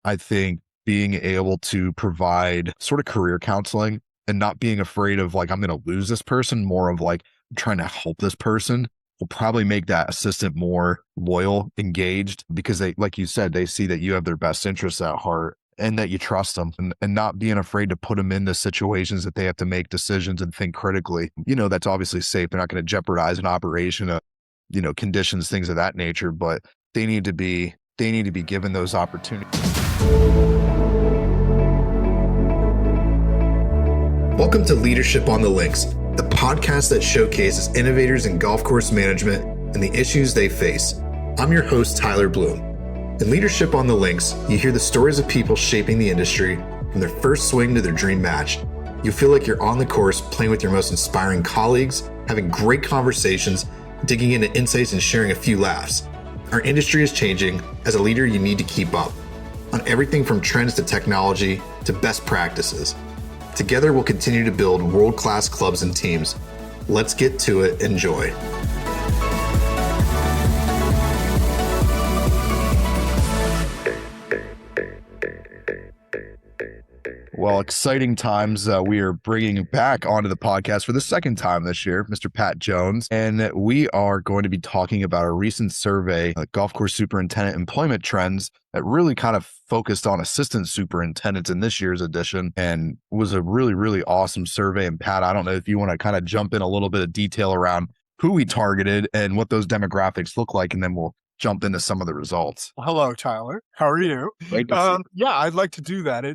I think being able to provide sort of career counseling and not being afraid of like, I'm going to lose this person, more of like, I'm trying to help this person will probably make that assistant more loyal, engaged, because they, like you said, they see that you have their best interests at heart and that you trust them, and not being afraid to put them into situations that they have to make decisions and think critically. That's obviously safe. They're not going to jeopardize an operation, conditions, things of that nature, but they need to be given those opportunities. Welcome to Leadership on the Links, the podcast that showcases innovators in golf course management and the issues they face. I'm your host, Tyler Bloom. In Leadership on the Links, you hear the stories of people shaping the industry from their first swing to their dream match. You feel like you're on the course playing with your most inspiring colleagues, having great conversations, digging into insights and sharing a few laughs. Our industry is changing. As a leader, you need to keep up on everything from trends to technology to best practices. Together, we'll continue to build world-class clubs and teams. Let's get to it. Enjoy. Well, exciting times. We are bringing back onto the podcast for the second time this year, Mr. Pat Jones, and we are going to be talking about a recent survey, golf course superintendent employment trends, that really kind of focused on assistant superintendents in this year's edition, and was a really, really awesome survey. And Pat, I don't know if you want to kind of jump in a little bit of detail around who we targeted and what those demographics look like, and then we'll jump into some of the results. Well, hello, Tyler. How are you? Great to see you. Yeah, I'd like to do that.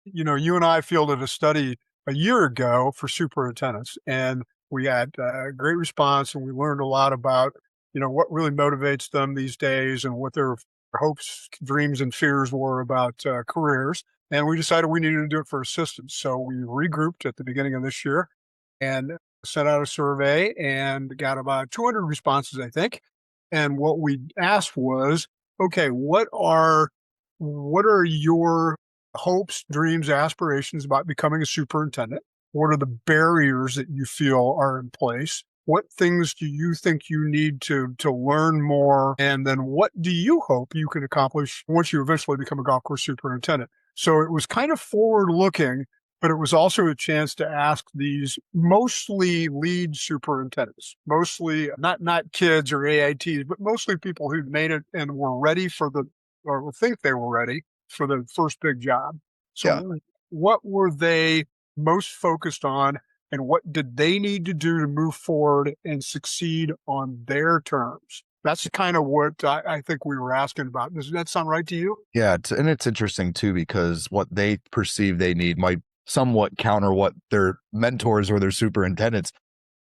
You and I fielded a study a year ago for superintendents, and we had a great response, and we learned a lot about, what really motivates them these days and what their hopes, dreams, and fears were about careers. And we decided we needed to do it for assistants. So we regrouped at the beginning of this year and sent out a survey and got about 200 responses, I think. And what we asked was, okay, what are your hopes, dreams, aspirations about becoming a superintendent? What are the barriers that you feel are in place? What things do you think you need to learn more? And then what do you hope you can accomplish once you eventually become a golf course superintendent? So it was kind of forward looking, but it was also a chance to ask these mostly lead superintendents, mostly not kids or AITs, but mostly people who'd made it and were ready or think they were ready for the first big job. So What were they most focused on, and what did they need to do to move forward and succeed on their terms? That's kind of what I think we were asking about. Does that sound right to you? Yeah, and it's interesting too, because what they perceive they need might somewhat counter what their mentors or their superintendents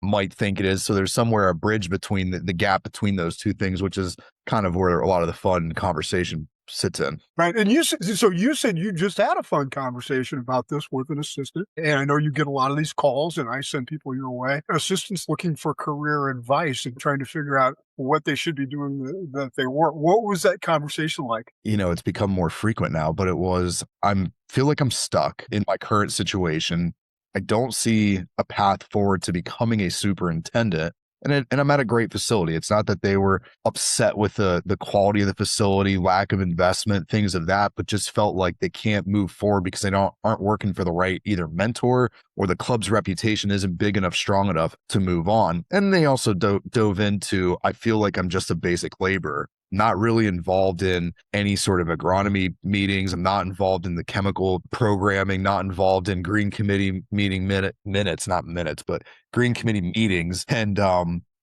might think it is. So there's somewhere a bridge between the gap between those two things, which is kind of where a lot of the fun conversation sits in. Right. And you said you just had a fun conversation about this with an assistant. And I know you get a lot of these calls, and I send people your way. Assistants looking for career advice and trying to figure out what they should be doing that they weren't. What was that conversation like? It's become more frequent now, but feel like I'm stuck in my current situation. I don't see a path forward to becoming a superintendent. And I'm at a great facility. It's not that they were upset with the quality of the facility, lack of investment, things of that, but just felt like they can't move forward because they aren't working for the right either mentor, or the club's reputation isn't big enough, strong enough to move on. And they also dove into, I feel like I'm just a basic laborer, not really involved in any sort of agronomy meetings. I'm not involved in the chemical programming, not involved in green committee meeting minutes, not minutes, but green committee meetings. And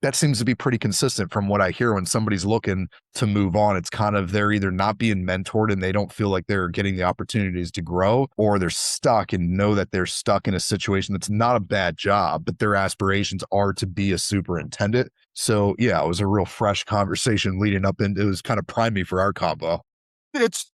that seems to be pretty consistent from what I hear when somebody's looking to move on. It's kind of, they're either not being mentored and they don't feel like they're getting the opportunities to grow, or they're stuck and know that they're stuck in a situation that's not a bad job, but their aspirations are to be a superintendent. So yeah, it was a real fresh conversation leading up, and it was kind of primed me for our combo. It's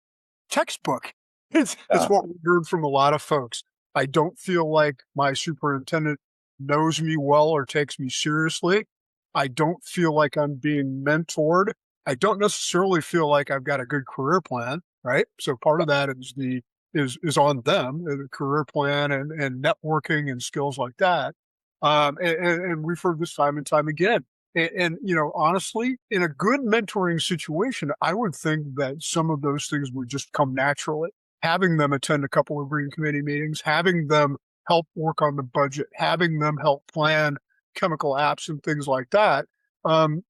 textbook. It's what we heard from a lot of folks. I don't feel like my superintendent knows me well or takes me seriously. I don't feel like I'm being mentored. I don't necessarily feel like I've got a good career plan, right? So part of that is on them, the career plan and networking and skills like that. And we've heard this time and time again. And honestly, in a good mentoring situation, I would think that some of those things would just come naturally. Having them attend a couple of green committee meetings, having them help work on the budget, having them help plan chemical apps and things like that. You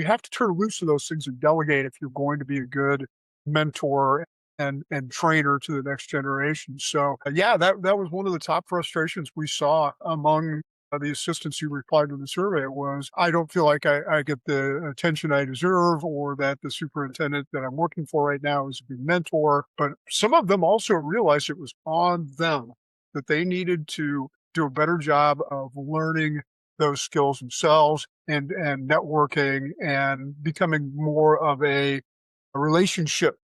have to turn loose of those things and delegate if you're going to be a good mentor and trainer to the next generation. So yeah, that was one of the top frustrations we saw among the assistants who replied to the survey was, I don't feel like I get the attention I deserve, or that the superintendent that I'm working for right now is a good mentor. But some of them also realized it was on them, that they needed to do a better job of learning those skills themselves and networking and becoming more of a relationship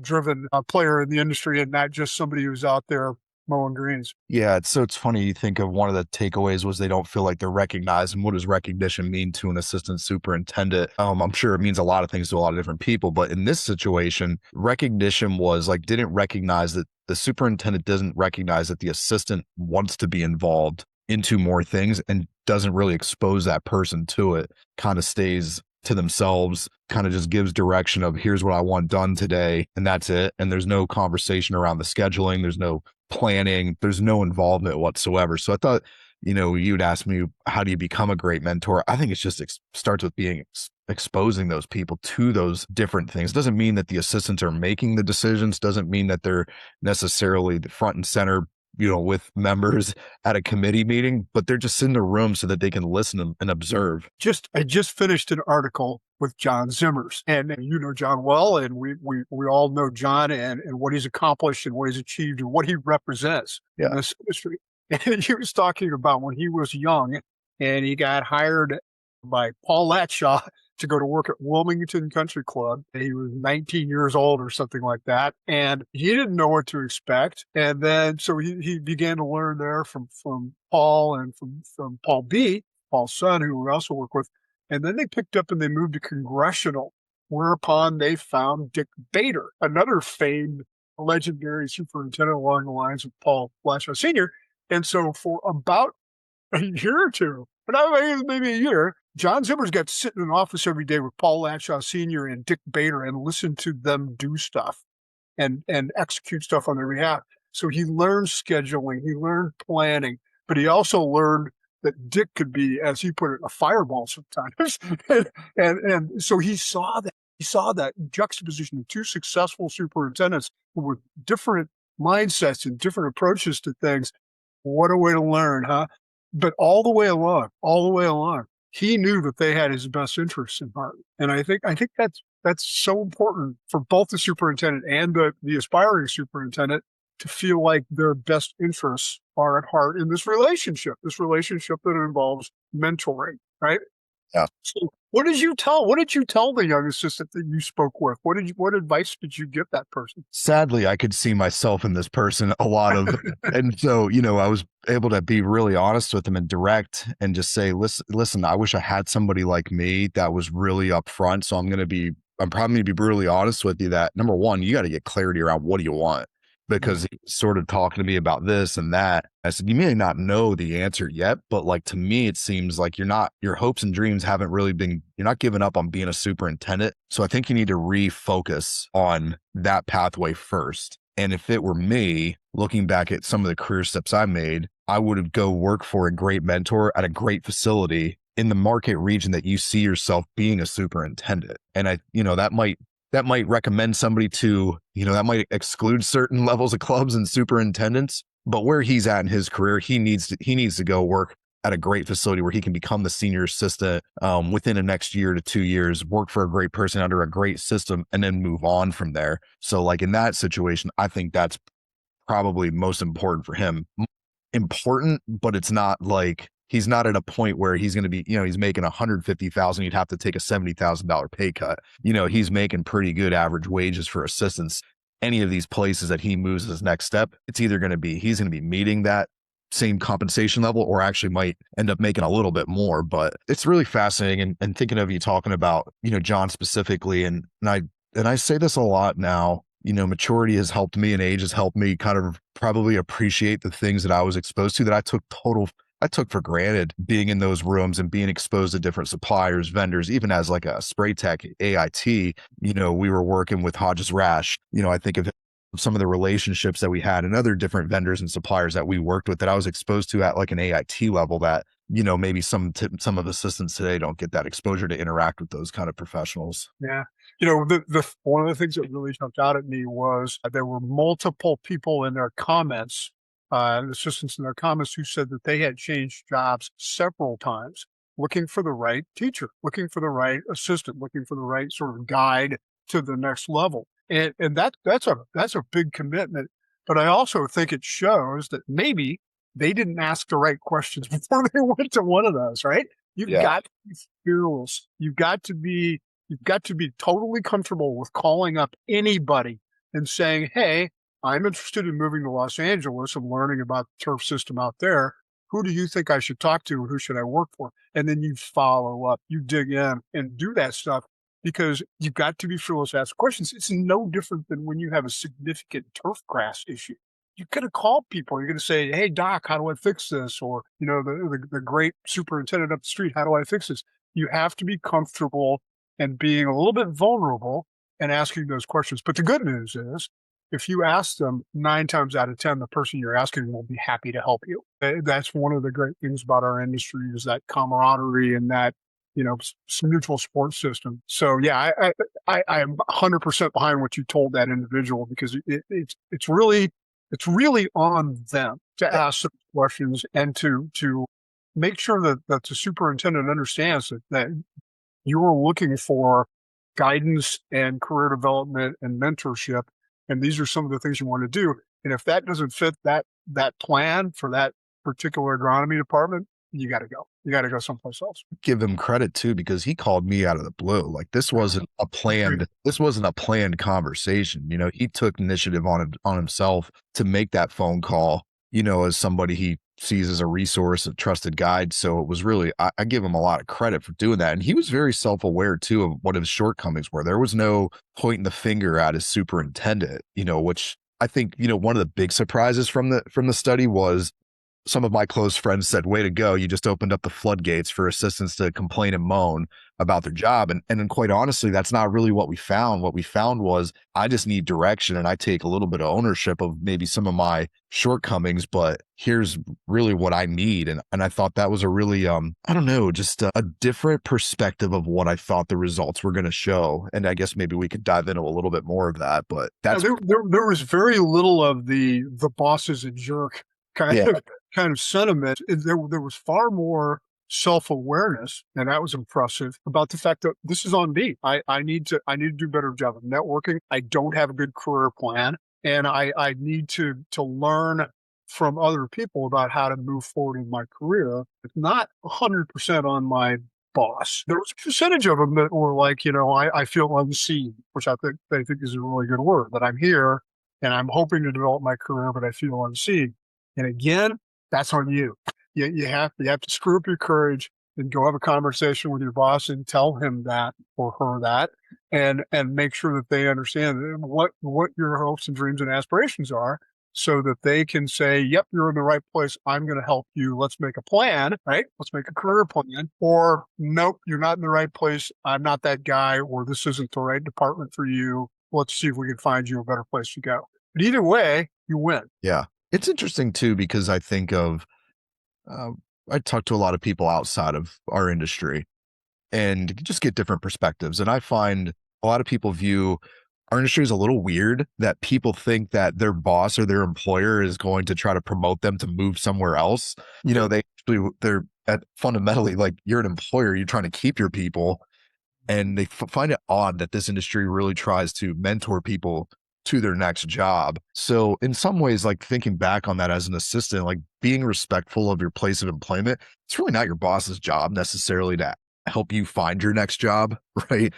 driven player in the industry and not just somebody who's out there mowing greens. Yeah, it's funny. You think of one of the takeaways was they don't feel like they're recognized. And what does recognition mean to an assistant superintendent? I'm sure it means a lot of things to a lot of different people, but in this situation, recognition was like didn't recognize that the superintendent doesn't recognize that the assistant wants to be involved into more things and doesn't really expose that person to it, kind of stays to themselves, kind of just gives direction of here's what I want done today, and that's it. And there's no conversation around the scheduling, there's no planning, there's no involvement whatsoever. So I thought, you'd ask me, how do you become a great mentor? I think it's just starts with being exposing those people to those different things. Doesn't mean that the assistants are making the decisions, doesn't mean that they're necessarily the front and center, with members at a committee meeting, but they're just in the room so that they can listen and observe. I just finished an article with John Zimmers, and you know John well, and we all know John and what he's accomplished and what he's achieved and what he represents in this industry. And he was talking about when he was young and he got hired by Paul Latshaw to go to work at Wilmington Country Club. He was 19 years old or something like that. And he didn't know what to expect. And then, so he began to learn there from Paul and from Paul B., Paul's son, who we also work with. And then they picked up and they moved to Congressional, whereupon they found Dick Bader, another famed, legendary superintendent along the lines of Paul Latshaw Sr. And so for about a year or two, but maybe a year, John Zimmers got to sit in an office every day with Paul Latshaw Sr. and Dick Bader and listen to them do stuff and execute stuff on their behalf. So he learned scheduling, he learned planning, but he also learned that Dick could be, as he put it, a fireball sometimes. and so he saw that juxtaposition of two successful superintendents with different mindsets and different approaches to things. What a way to learn, huh? But all the way along, he knew that they had his best interests in heart. And I think that's so important for both the superintendent and the aspiring superintendent to feel like their best interests are at heart in this relationship that involves mentoring, right? Yeah. So what did you tell the young assistant that you spoke with? What advice did you give that person? Sadly, I could see myself in this person a lot of, and so, I was able to be really honest with them and direct and just say, listen, I wish I had somebody like me that was really upfront. So I'm probably going to be brutally honest with you that number one, you got to get clarity around what do you want? Because he was sort of talking to me about this and that. I said, you may not know the answer yet, but like to me, it seems like your hopes and dreams haven't really been, you're not giving up on being a superintendent. So I think you need to refocus on that pathway first. And if it were me, looking back at some of the career steps I made, I would have go work for a great mentor at a great facility in the market region that you see yourself being a superintendent. And that might recommend somebody to, that might exclude certain levels of clubs and superintendents, but where he's at in his career, he needs to go work at a great facility where he can become the senior assistant within the next year to 2 years, work for a great person under a great system, and then move on from there. So like in that situation, I think that's probably most important for him. Important, but it's not like he's not at a point where he's going to be, he's making $150,000. You'd have to take a $70,000 pay cut. He's making pretty good average wages for assistants. Any of these places that he moves his next step, it's either going to be, he's going to be meeting that same compensation level or actually might end up making a little bit more. But it's really fascinating. And thinking of you talking about, John specifically, and I say this a lot now, maturity has helped me and age has helped me kind of probably appreciate the things that I was exposed to that I I took for granted being in those rooms and being exposed to different suppliers, vendors, even as like a spray tech AIT, we were working with Hodges Rash. I think of some of the relationships that we had and other different vendors and suppliers that we worked with that I was exposed to at like an AIT level that, maybe some of assistants today don't get that exposure to interact with those kind of professionals. Yeah. The one of the things that really jumped out at me was there were multiple people in their comments, assistants in their comments, who said that they had changed jobs several times, looking for the right teacher, looking for the right assistant, looking for the right sort of guide to the next level. And that's a big commitment. But I also think it shows that maybe they didn't ask the right questions before they went to one of those, right? You've Yeah. got to be fearless. You've got to be totally comfortable with calling up anybody and saying, "Hey, I'm interested in moving to Los Angeles and learning about the turf system out there. Who do you think I should talk to? Who should I work for?" And then you follow up, you dig in and do that stuff, because you've got to be fearless to ask questions. It's no different than when you have a significant turf grass issue. You're going to call people. You're going to say, "Hey, doc, how do I fix this?" Or, the great superintendent up the street, "How do I fix this?" You have to be comfortable and being a little bit vulnerable and asking those questions. But the good news is, if you ask them, 9 times out of 10, the person you're asking will be happy to help you. That's one of the great things about our industry, is that camaraderie and that, mutual support system. So yeah, I am 100% behind what you told that individual, because it's really on them to ask some questions and to make sure that the superintendent understands that you're looking for guidance and career development and mentorship, and these are some of the things you want to do. And if that doesn't fit that plan for that particular agronomy department, you got to go. You got to go someplace else. Give him credit too, because he called me out of the blue. Like this wasn't a planned conversation. He took initiative on himself to make that phone call, as somebody he sees as a resource, a trusted guide. So it was really, I give him a lot of credit for doing that. And he was very self-aware too of what his shortcomings were. There was no pointing the finger at his superintendent, which I think, one of the big surprises from the study was some of my close friends said, "Way to go. You just opened up the floodgates for assistants to complain and moan about their job." And then quite honestly, that's not really what we found. What we found was I just need direction, and I take a little bit of ownership of maybe some of my shortcomings, but here's really what I need. And I thought that was a really, I don't know, just a different perspective of what I thought the results were going to show. And I guess maybe we could dive into a little bit more of that, but that's there was very little of the boss is a jerk kind of sentiment. There was far more self-awareness, and that was impressive, about the fact that this is on me. I need to do a better job of networking. I don't have a good career plan, and I need to learn from other people about how to move forward in my career. It's not 100% on my boss. There was a percentage of them that were like, I feel unseen, which I think is a really good word, that I'm here and I'm hoping to develop my career, but I feel unseen. And again, that's on you. You have to screw up your courage and go have a conversation with your boss and tell him that or her that, and make sure that they understand what your hopes and dreams and aspirations are, so that they can say, "Yep, you're in the right place. I'm going to help you. Let's make a plan, right? Let's make a career plan." Or, "Nope, you're not in the right place. I'm not that guy," or, "This isn't the right department for you. Let's see if we can find you a better place to go." But either way, you win. Yeah. It's interesting too, because I think of, I talk to a lot of people outside of our industry and just get different perspectives. And I find a lot of people view our industry as a little weird, that people think that their boss or their employer is going to try to promote them to move somewhere else. They're fundamentally, like, you're an employer, you're trying to keep your people. And they find it odd that this industry really tries to mentor people to their next job. So in some ways, like, thinking back on that as an assistant, like, being respectful of your place of employment, it's really not your boss's job necessarily to help you find your next job, right?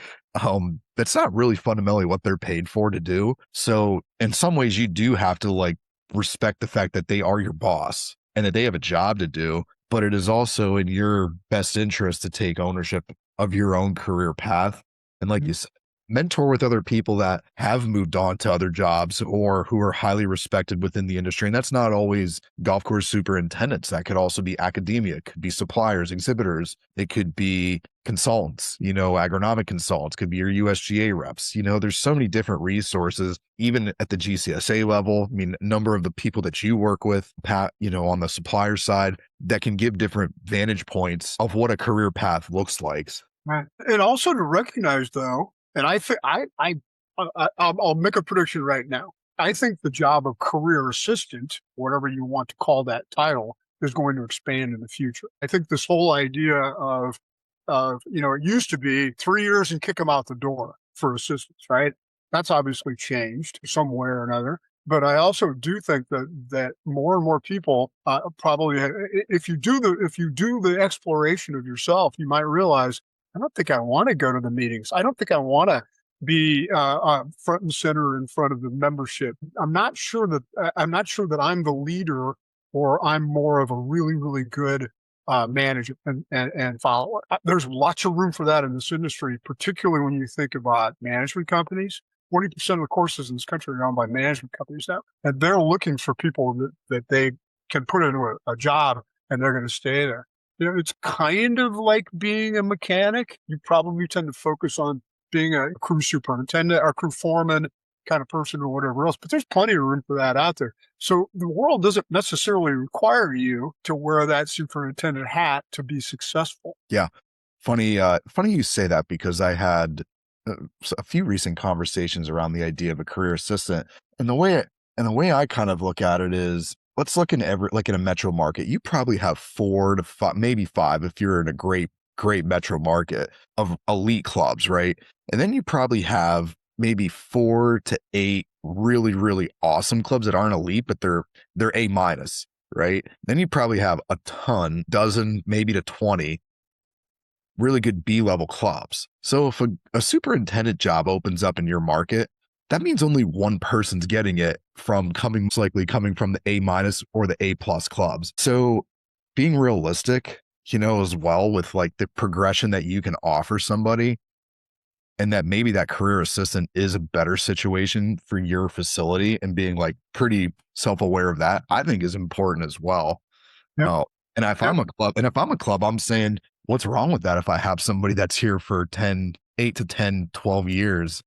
That's not really fundamentally what they're paid for to do. So in some ways, you do have to, like, respect the fact that they are your boss and that they have a job to do, but it is also in your best interest to take ownership of your own career path. And like you said, mentor with other people that have moved on to other jobs or who are highly respected within the industry. And that's not always golf course superintendents. That could also be academia, it could be suppliers, exhibitors, it could be consultants, agronomic consultants, could be your USGA reps. There's so many different resources, even at the GCSA level. I mean, a number of the people that you work with, Pat, on the supplier side, that can give different vantage points of what a career path looks like. Right. And also to recognize, though, and I think I'll make a prediction right now. I think the job of career assistant, whatever you want to call that title, is going to expand in the future. I think this whole idea of it used to be 3 years and kick them out the door for assistants, right? That's obviously changed some way or another. But I also do think that more and more people probably, if you do the exploration of yourself, you might realize, I don't think I want to go to the meetings. I don't think I want to be front and center in front of the membership. I'm not sure that I'm the leader, or I'm more of a really, really good manager and follower. There's lots of room for that in this industry, particularly when you think about management companies. 40% of the courses in this country are owned by management companies now, and they're looking for people that they can put into a job and they're going to stay there. It's kind of like being a mechanic. You probably tend to focus on being a crew superintendent or crew foreman kind of person or whatever else, but there's plenty of room for that out there. So the world doesn't necessarily require you to wear that superintendent hat to be successful. Yeah. Funny you say that, because I had a few recent conversations around the idea of a career assistant. And the way I kind of look at it is, let's look in in a metro market. You probably have 4 to 5, maybe 5 if you're in a great metro market of elite clubs, right? And then you probably have maybe 4 to 8 really, really awesome clubs that aren't elite, but they're A minus, right? Then you probably have a dozen, maybe to 20 really good B-level clubs. So if a superintendent job opens up in your market, that means only one person's getting it, most likely coming from the A minus or the A plus clubs. So being realistic, as well, with like the progression that you can offer somebody, and that maybe that career assistant is a better situation for your facility, and being like pretty self-aware of that, I think is important as well. Yep. And if Yep. I'm a club, I'm saying, what's wrong with that if I have somebody that's here for 8 to 10, 12 years,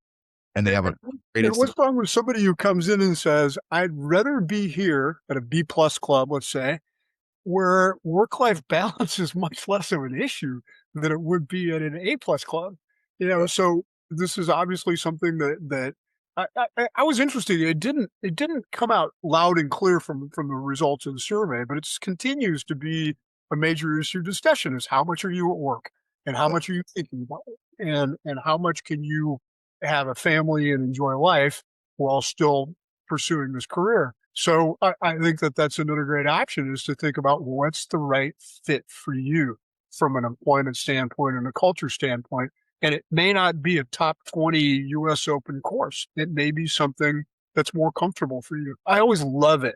and they have a great And what's wrong with somebody who comes in and says, I'd rather be here at a B plus club, let's say, where work-life balance is much less of an issue than it would be at an A plus club. So this is obviously something that I was interested. It didn't come out loud and clear from the results of the survey, but it continues to be a major issue of discussion: is how much are you at work, and how much are you thinking about it, and how much can you have a family and enjoy life while still pursuing this career. So I think that's another great option, is to think about what's the right fit for you from an employment standpoint and a culture standpoint. And it may not be a top 20 US Open course. It may be something that's more comfortable for you. I always love it.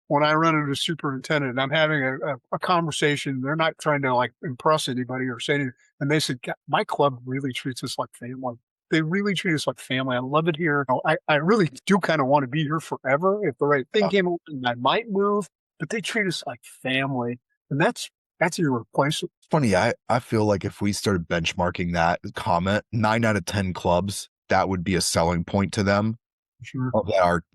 When I run into a superintendent and I'm having a conversation. They're not trying to like impress anybody or say anything. And they said, my club really treats us like family. They really treat us like family. I love it here. I really do kind of want to be here forever. If the right thing came along, I might move, but they treat us like family. And that's irreplaceable. Funny, I feel like if we started benchmarking that comment, 9 out of 10 clubs, that would be a selling point to them. Sure.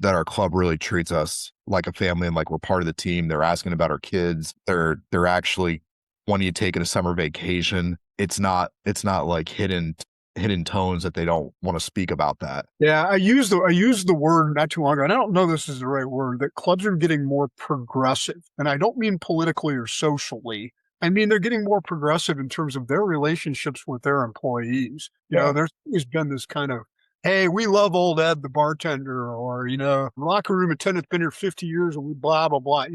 That our club really treats us like a family and like we're part of the team. They're asking about our kids. They're actually wanting to take a summer vacation. It's not like hidden tones that they don't want to speak about that. Yeah, I used the word not too long ago, and I don't know this is the right word, that clubs are getting more progressive. And I don't mean politically or socially. I mean, they're getting more progressive in terms of their relationships with their employees. There's always been this kind of, hey, we love old Ed, the bartender, or, locker room attendant's been here 50 years and we blah, blah, blah.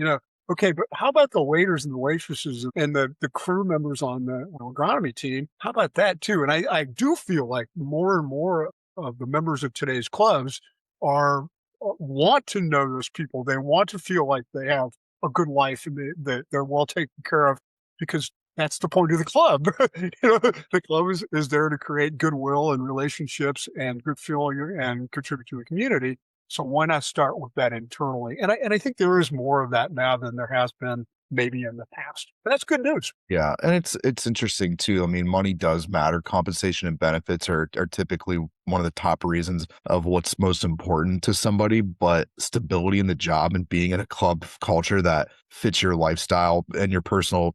Okay, but how about the waiters and the waitresses and the crew members on the agronomy team? How about that too? And I do feel like more and more of the members of today's clubs want to know those people. They want to feel like they have a good life and they're well taken care of, because That's the point of the club. The club is there to create goodwill and relationships and good feeling and contribute to the community. So why not start with that internally? And I think there is more of that now than there has been maybe in the past. But that's good news. Yeah, and it's interesting too. I mean, money does matter. Compensation and benefits are typically one of the top reasons of what's most important to somebody, but stability in the job and being in a club culture that fits your lifestyle and your personal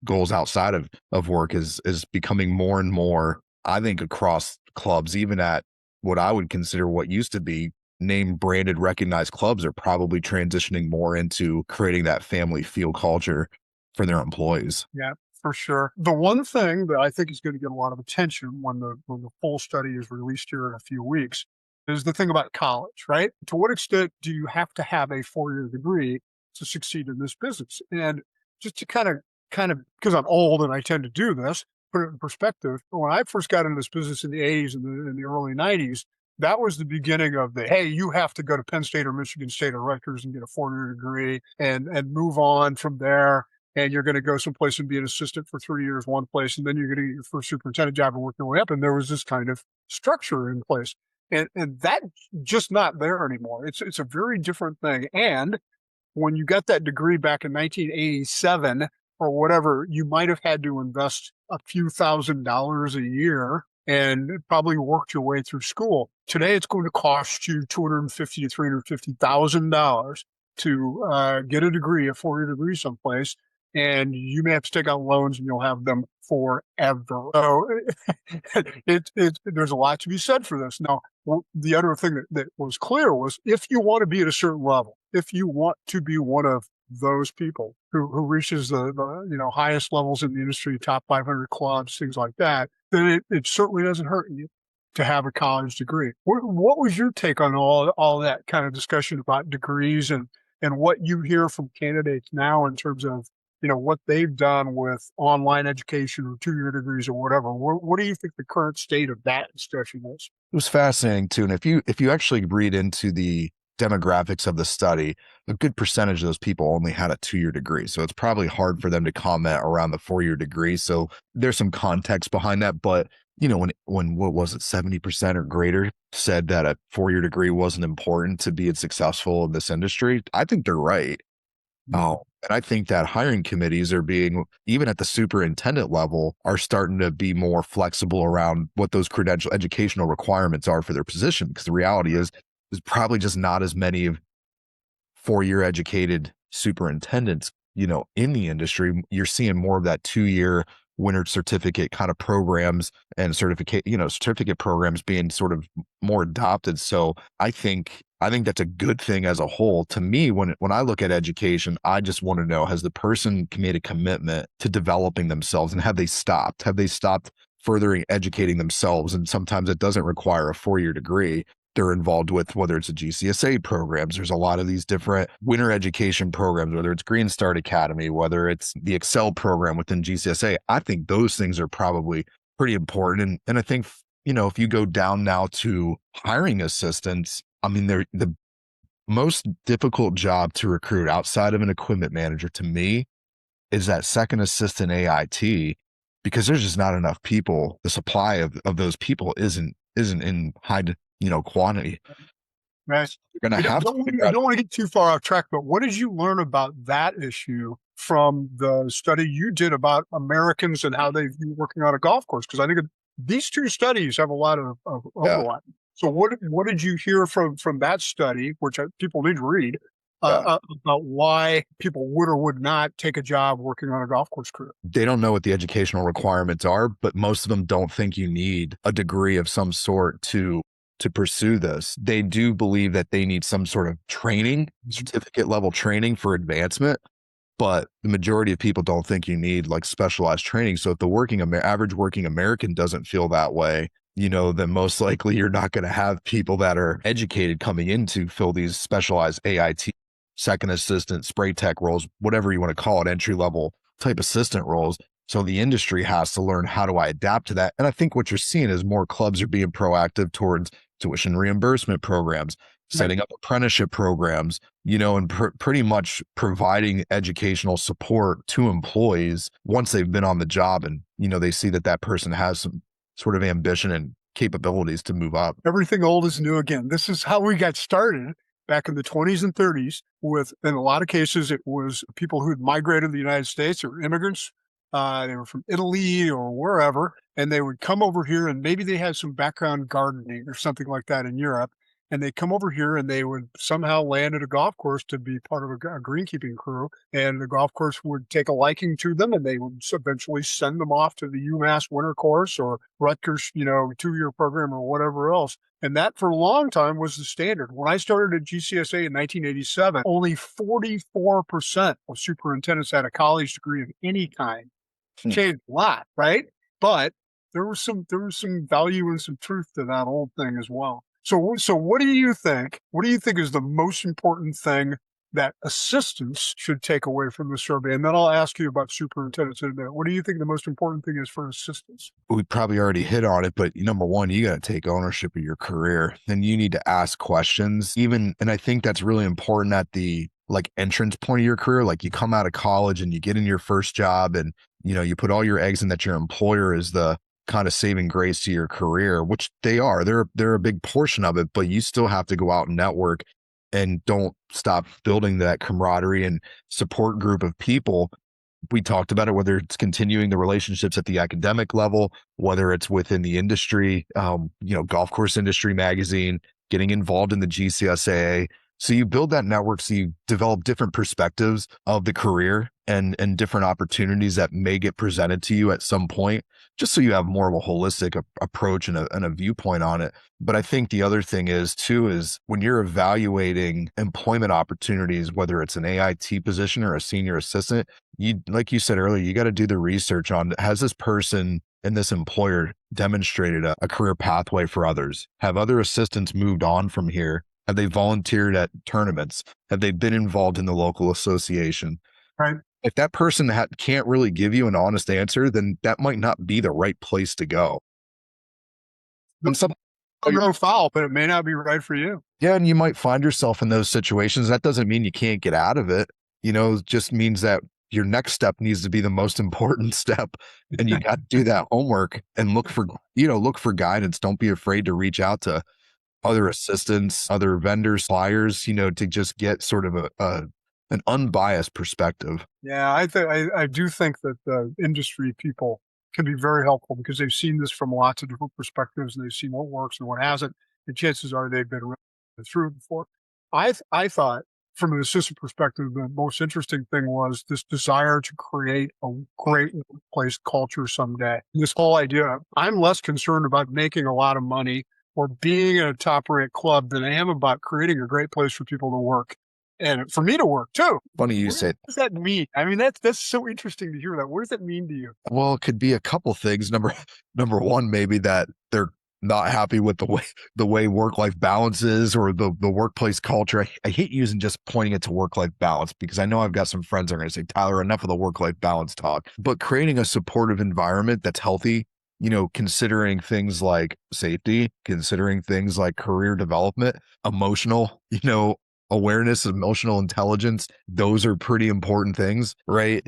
goals outside of work is becoming more and more, I think, across clubs, even at what I would consider what used to be name branded recognized clubs are probably transitioning more into creating that family feel culture for their employees. Yeah, for sure. The one thing that I think is going to get a lot of attention when the full study is released here in a few weeks is the thing about college, right? To what extent do you have to have a 4-year degree to succeed in this business? And just to kind of because I'm old and I tend to do this, put it in perspective. When I first got into this business in the 80s and in the early 90s, that was the beginning of the, hey, you have to go to Penn State or Michigan State or Rutgers and get a 4-year degree and move on from there. And you're going to go someplace and be an assistant for 3 years, one place, and then you're going to get your first superintendent job and work your way up. And there was this kind of structure in place. And that's just not there anymore. It's a very different thing. And when you got that degree back in 1987 or whatever, you might have had to invest a few $1,000s a year and probably worked your way through school. Today, it's going to cost you $250,000 to $350,000 to get a degree, a 4-year degree someplace, and you may have to take out loans and you'll have them forever. So there's a lot to be said for this. Now, the other thing that was clear was if you want to be at a certain level, if you want to be one of those people who reaches the highest levels in the industry, top 500 clubs, things like that, then it certainly doesn't hurt you to have a college degree. What was your take on all that kind of discussion about degrees and what you hear from candidates now in terms of what they've done with online education or 2-year degrees or whatever? What do you think the current state of that discussion is? It was fascinating too. And if you actually read into the demographics of the study, a good percentage of those people only had a 2-year degree. So it's probably hard for them to comment around the 4-year degree. So there's some context behind that. But when what was it, 70% or greater said that a 4-year degree wasn't important to being successful in this industry, I think they're right. Oh, and I think that hiring committees are being, even at the superintendent level, are starting to be more flexible around what those educational requirements are for their position. Because the reality is, there's probably just not as many of 4-year educated superintendents, in the industry. You're seeing more of that 2-year winter certificate kind of programs and certificate programs being sort of more adopted. So I think that's a good thing as a whole. To me, when I look at education, I just want to know, has the person made a commitment to developing themselves, and have they stopped? Have they stopped furthering educating themselves? And sometimes it doesn't require a 4-year degree. They're involved with, whether it's a GCSA programs, there's a lot of these different winter education programs, whether it's Green Start Academy, whether it's the Excel program within GCSA. I think those things are probably pretty important. And I think, if you go down now to hiring assistants, I mean, they're the most difficult job to recruit outside of an equipment manager to me is that second assistant AIT, because there's just not enough people. The supply of those people isn't in high quantity. Right. You're going to have to figure out. I don't want to get too far off track, but what did you learn about that issue from the study you did about Americans and how they view working on a golf course? Because I think these two studies have a lot of overlap. So what did you hear from that study, which people need to read, about why people would or would not take a job working on a golf course career? They don't know what the educational requirements are, but most of them don't think you need a degree of some sort to pursue this. They do believe that they need some sort of training, certificate level training for advancement, but the majority of people don't think you need like specialized training. So if the average working American doesn't feel that way, then most likely you're not going to have people that are educated coming in to fill these specialized AIT, second assistant, spray tech roles, whatever you want to call it, entry level type assistant roles. So the industry has to learn, how do I adapt to that? And I think what you're seeing is more clubs are being proactive towards tuition reimbursement programs, Right. setting up apprenticeship programs, and pretty much providing educational support to employees once they've been on the job and, they see that that person has some sort of ambition and capabilities to move up. Everything old is new again. This is how we got started back in the 20s and 30s with, in a lot of cases, it was people who had migrated to the United States or immigrants. They were from Italy or wherever, and they would come over here and maybe they had some background gardening or something like that in Europe. And they come over here and they would somehow land at a golf course to be part of a greenkeeping crew. And the golf course would take a liking to them and they would eventually send them off to the UMass winter course or Rutgers, 2-year program or whatever else. And that for a long time was the standard. When I started at GCSA in 1987, only 44% of superintendents had a college degree of any kind. Hmm. Changed a lot, right? But there was some value and some truth to that old thing as well. So what do you think? What do you think is the most important thing that assistants should take away from the survey? And then I'll ask you about superintendents in a minute. What do you think the most important thing is for assistants? We probably already hit on it, but number one, you got to take ownership of your career. Then you need to ask questions, and I think that's really important at the entrance point of your career. Like you come out of college and you get in your first job and, you put all your eggs in that your employer is the kind of saving grace to your career, which they are. They're a big portion of it, but you still have to go out and network and don't stop building that camaraderie and support group of people. We talked about it, whether it's continuing the relationships at the academic level, whether it's within the industry, golf course industry magazine, getting involved in the GCSAA. So you build that network, so you develop different perspectives of the career and different opportunities that may get presented to you at some point, just so you have more of a holistic approach and a viewpoint on it. But I think the other thing is when you're evaluating employment opportunities, whether it's an AIT position or a senior assistant, like you said earlier, you got to do the research on, has this person and this employer demonstrated a career pathway for others? Have other assistants moved on from here? Have they volunteered at tournaments? Have they been involved in the local association? Right. If that person can't really give you an honest answer, then that might not be the right place to go. And No foul, but it may not be right for you. yeah, and you might find yourself in those situations. That doesn't mean you can't get out of it. It just means that your next step needs to be the most important step, and you got to do that homework and look for guidance. Don't be afraid to reach out to other assistants, other vendors, suppliers, to just get sort of an unbiased perspective. Yeah, I do think that the industry people can be very helpful because they've seen this from lots of different perspectives and they've seen what works and what hasn't. And chances are they've been through it before. I thought from an assistant perspective, the most interesting thing was this desire to create a great workplace culture someday. This whole idea, I'm less concerned about making a lot of money or being in a top ranked club than I am about creating a great place for people to work and for me to work too. Funny you What say. does that mean? I mean, that's so interesting to hear that. What does that mean to you? Well, it could be a couple things. Number one, maybe that they're not happy with the way work-life balance is, or the workplace culture. I hate using just pointing it to work-life balance, because I know I've got some friends that are going to say, Tyler, enough of the work-life balance talk. But creating a supportive environment that's healthy, considering things like safety, considering things like career development, emotional, awareness, emotional intelligence, those are pretty important things, right?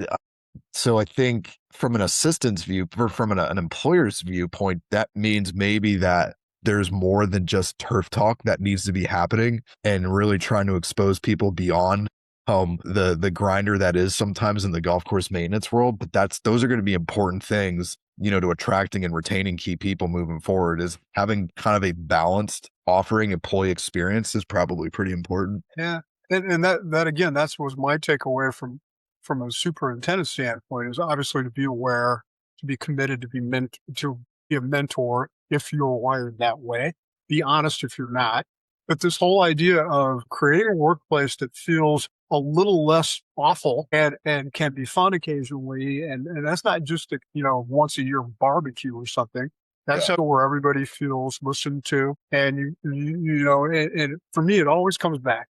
So I think from an assistant's view, or from an employer's viewpoint, that means maybe that there's more than just turf talk that needs to be happening, and really trying to expose people beyond the grinder that is sometimes in the golf course maintenance world. But those are going to be important things, to attracting and retaining key people moving forward. Is having kind of a balanced offering employee experience is probably pretty important. Yeah. And that again, that was my takeaway from a superintendent standpoint, is obviously to be aware, to be committed, to be a mentor if you're wired that way. Be honest if you're not. But this whole idea of creating a workplace that feels a little less awful and can be fun occasionally, and that's not just a once a year barbecue or something. That's where everybody feels listened to, and and for me, it always comes back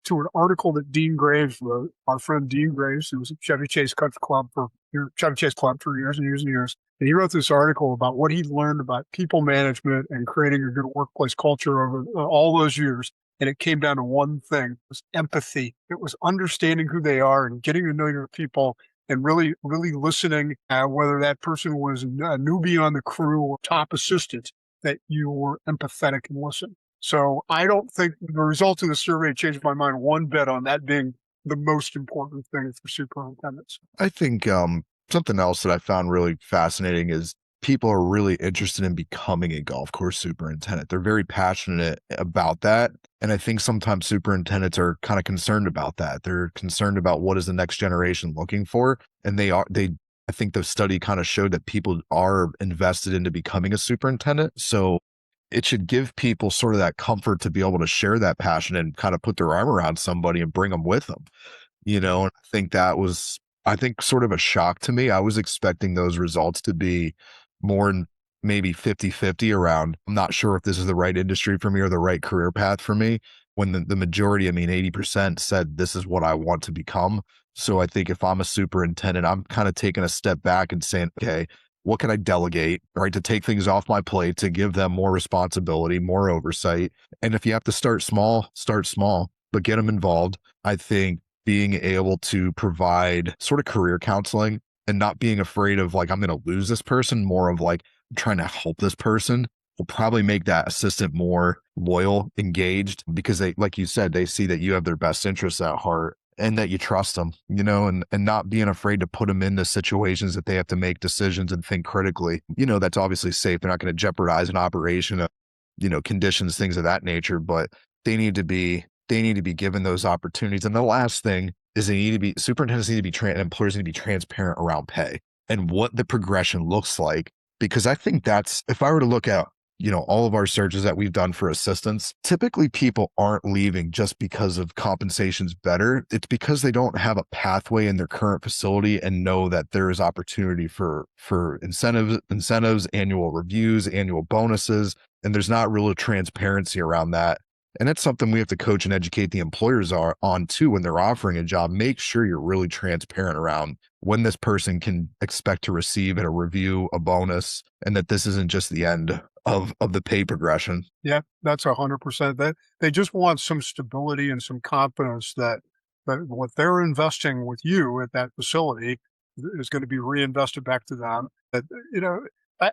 to an article that Dean Graves wrote. Our friend Dean Graves, who was at Chevy Chase Country Club for years and years and years. And he wrote this article about what he learned about people management and creating a good workplace culture over all those years. And it came down to one thing: it was empathy. It was understanding who they are and getting to know your people and really, really listening, whether that person was a newbie on the crew or top assistant, that you were empathetic and listen. So I don't think the results of the survey changed my mind one bit on that being the most important thing for superintendents. I think something else that I found really fascinating is people are really interested in becoming a golf course superintendent. They're very passionate about that. And I think sometimes superintendents are kind of concerned about that. They're concerned about what is the next generation looking for. And I think the study kind of showed that people are invested into becoming a superintendent. So it should give people sort of that comfort to be able to share that passion and kind of put their arm around somebody and bring them with them. And I think that was, I think, sort of a shock to me. I was expecting those results to be more maybe 50-50 around, I'm not sure if this is the right industry for me or the right career path for me, when the majority, I mean, 80% said this is what I want to become. So I think if I'm a superintendent, I'm kind of taking a step back and saying, okay, what can I delegate, right? To take things off my plate, to give them more responsibility, more oversight. And if you have to start small, but get them involved. I think being able to provide sort of career counseling and not being afraid of like, I'm going to lose this person, more of like, I'm trying to help this person, will probably make that assistant more loyal, engaged, because they, like you said, they see that you have their best interests at heart and that you trust them, and not being afraid to put them into situations that they have to make decisions and think critically. That's obviously safe. They're not going to jeopardize an operation of, conditions, things of that nature, but they need to be given those opportunities. And the last thing is superintendents need to be, employers need to be transparent around pay and what the progression looks like. Because I think if I were to look at, all of our searches that we've done for assistants, typically people aren't leaving just because of compensation's better. It's because they don't have a pathway in their current facility and know that there is opportunity for incentives, annual reviews, annual bonuses, and there's not real transparency around that. And that's something we have to coach and educate the employers on too when they're offering a job. Make sure you're really transparent around when this person can expect to receive a review, a bonus, and that this isn't just the end of the pay progression. Yeah, that's 100%. That they just want some stability and some confidence that what they're investing with you at that facility is going to be reinvested back to them. That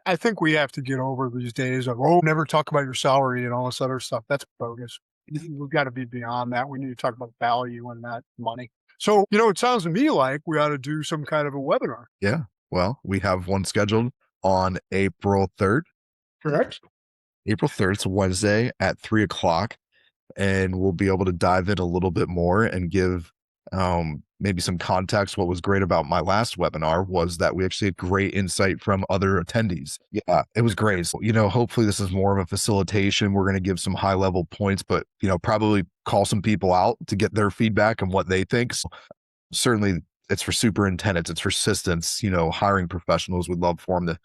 I think we have to get over these days of, never talk about your salary and all this other stuff. That's bogus. We've got to be beyond that. We need to talk about value and that money. So, it sounds to me like we ought to do some kind of a webinar. Yeah. Well, we have one scheduled on April 3rd. Correct. April 3rd, it's a Wednesday at 3:00. And we'll be able to dive in a little bit more and give maybe some context. What was great about my last webinar was that we actually had great insight from other attendees. Yeah, it was great. So, hopefully this is more of a facilitation. We're going to give some high level points, but, probably call some people out to get their feedback and what they think. So certainly it's for superintendents, it's for assistants, hiring professionals. We'd love for them to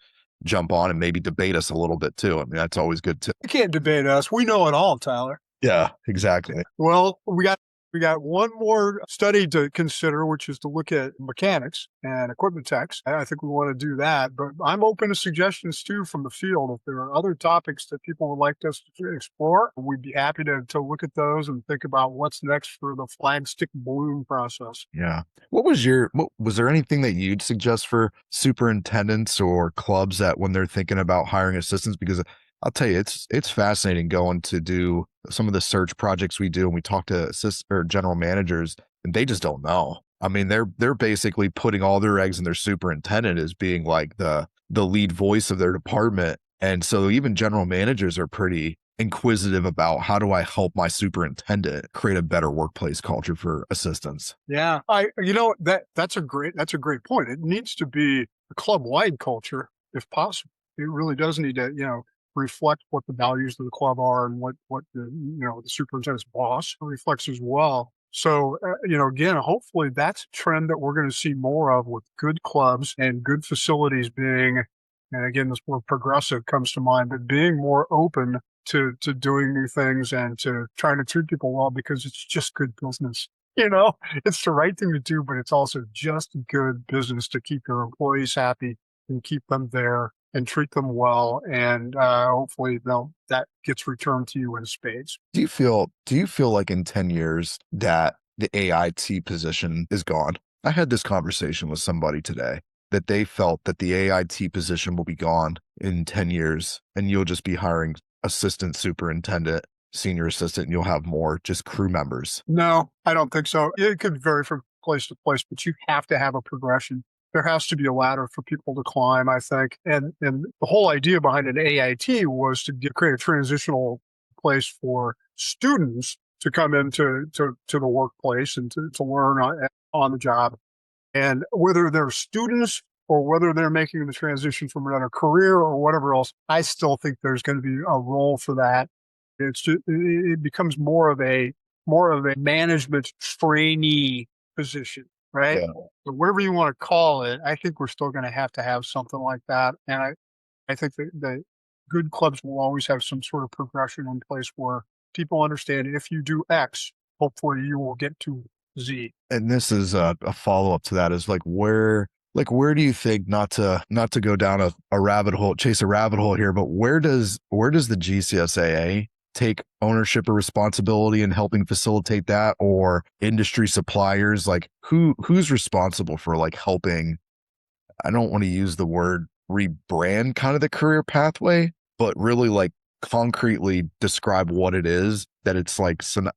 jump on and maybe debate us a little bit too. I mean, that's always good too. You can't debate us. We know it all, Tyler. Yeah, exactly. Well, we got one more study to consider, which is to look at mechanics and equipment techs. I think we want to do that, but I'm open to suggestions too from the field. If there are other topics that people would like us to explore, we'd be happy to look at those and think about what's next for the flag stick balloon process. Yeah. Was there anything that you'd suggest for superintendents or clubs that when they're thinking about hiring assistants? Because I'll tell you, it's fascinating going to do some of the search projects we do, and we talk to general managers, and they just don't know. I mean, they're basically putting all their eggs in their superintendent as being like the lead voice of their department, and so even general managers are pretty inquisitive about how do I help my superintendent create a better workplace culture for assistants. Yeah, that's a great point. It needs to be a club-wide culture if possible. It really does need to reflect what the values of the club are and what the superintendent's boss reflects as well. So, again, hopefully that's a trend that we're going to see more of with good clubs and good facilities being, and again, this word progressive comes to mind, but being more open to doing new things and to trying to treat people well because it's just good business. It's the right thing to do, but it's also just good business to keep your employees happy and keep them there and treat them well. And hopefully that gets returned to you in spades. Do you feel like in 10 years that the AIT position is gone? I had this conversation with somebody today that they felt that the AIT position will be gone in 10 years and you'll just be hiring assistant superintendent, senior assistant, and you'll have more just crew members. No, I don't think so. It could vary from place to place, but you have to have a progression. There has to be a ladder for people to climb, I think. And the whole idea behind an AIT was to create a transitional place for students to come into the workplace and to learn on the job. And whether they're students or whether they're making the transition from another career or whatever else, I still think there's going to be a role for that. It becomes more of a management trainee position, right? Yeah. So whatever you want to call it, I think we're still going to have something like that. And I think that the good clubs will always have some sort of progression in place where people understand if you do X, hopefully you will get to Z. And this is a follow-up to that is where do you think, not to go down a rabbit hole, chase a rabbit hole here, but where does the GCSAA take ownership or responsibility in helping facilitate that, or industry suppliers? Who's responsible for helping, I don't want to use the word rebrand kind of the career pathway, but really concretely describe what it is, that it's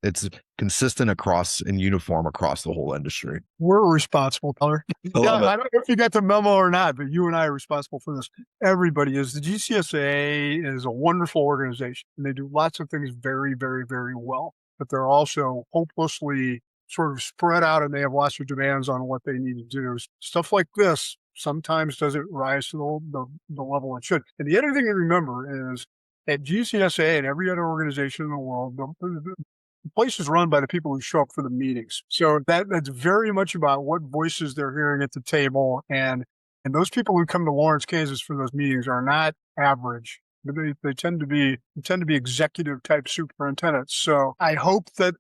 it's consistent across and uniform across the whole industry. We're responsible, Tyler. I don't know if you got the memo or not, but you and I are responsible for this. Everybody is. The GCSAA is a wonderful organization, and they do lots of things very, very, very well, but they're also hopelessly sort of spread out, and they have lots of demands on what they need to do. Stuff like this sometimes doesn't rise to the level it should. And the other thing to remember is at GCSAA and every other organization in the world, the place is run by the people who show up for the meetings. So that's very much about what voices they're hearing at the table. And those people who come to Lawrence, Kansas for those meetings are not average. They tend to be executive type superintendents. So I hope that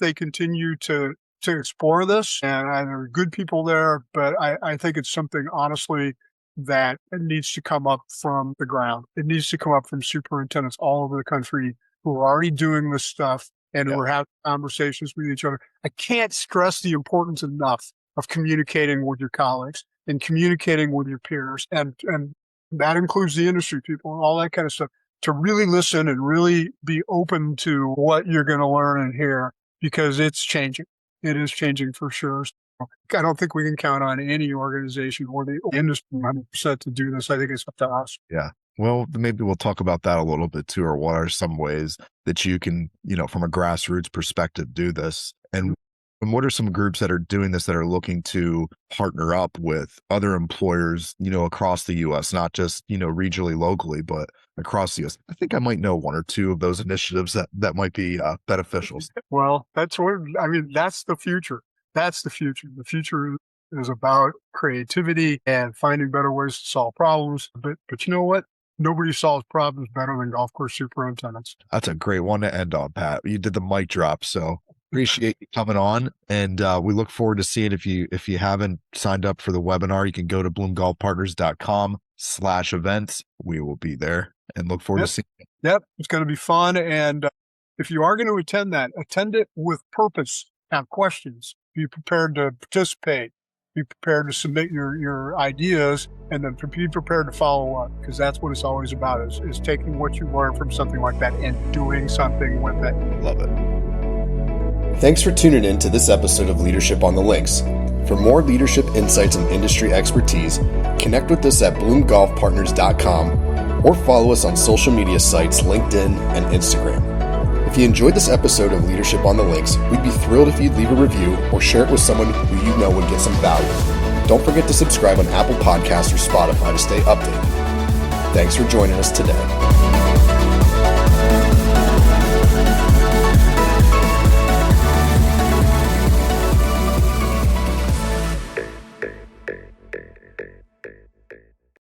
they continue to explore this, and there are good people there, but I think it's something, honestly, that it needs to come up from the ground. It needs to come up from superintendents all over the country who are already doing this stuff and who are having conversations with each other. I can't stress the importance enough of communicating with your colleagues and communicating with your peers. And that includes the industry people and all that kind of stuff, to really listen and really be open to what you're going to learn and hear, because it's changing. It is changing for sure. I don't think we can count on any organization or the industry 100% to do this. I think it's up to us. Yeah. Well, maybe we'll talk about that a little bit too, or what are some ways that you can, from a grassroots perspective, do this? And what are some groups that are doing this, that are looking to partner up with other employers, across the U.S., not just, regionally, locally, but across the U.S.? I think I might know one or two of those initiatives that might be beneficial. Well, that's the future. That's the future. The future is about creativity and finding better ways to solve problems. But you know what? Nobody solves problems better than golf course superintendents. That's a great one to end on, Pat. You did the mic drop, so appreciate you coming on, and we look forward to seeing if you haven't signed up for the webinar, you can go to bloomgolfpartners.com/events. We will be there and look forward to seeing you. Yep, it's going to be fun, and if you are going to attend it with purpose. Have questions. Be prepared to participate. Be prepared to submit your ideas, and then be prepared to follow up, because that's what it's always about, is taking what you learn from something like that and doing something with it. Love it. Thanks for tuning in to this episode of Leadership on the Links. For more leadership insights and industry expertise, connect with us at bloomgolfpartners.com or follow us on social media sites LinkedIn and Instagram. If you enjoyed this episode of Leadership on the Links, we'd be thrilled if you'd leave a review or share it with someone who you know would get some value. Don't forget to subscribe on Apple Podcasts or Spotify to stay updated. Thanks for joining us today.